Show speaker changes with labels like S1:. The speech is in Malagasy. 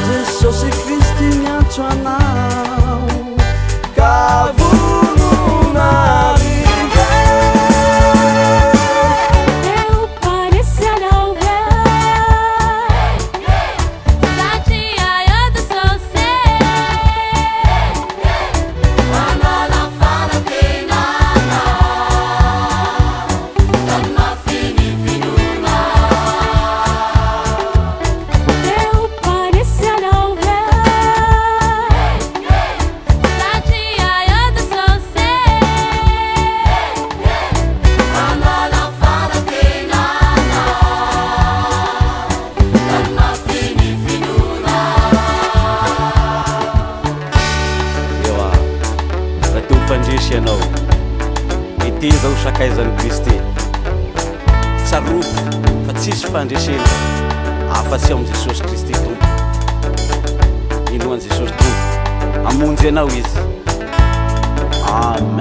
S1: Jesosy Kristy miantso anao kavononarive
S2: eu parece anao satria eu sou você
S3: manana fanatenana tanma finifinuna
S2: eu parece anao satria eu sou você
S3: manana fanatenana tanma finifinuna
S4: Ewa, raha te hompandresy ianao ity zao sakaizan'i Kristy tsaroako fa tsisy fandresena afa-tsy ao amin'i Jesosy Kristy tompo inoan'i Jesosy tompo amonjy ianao izy. Amen.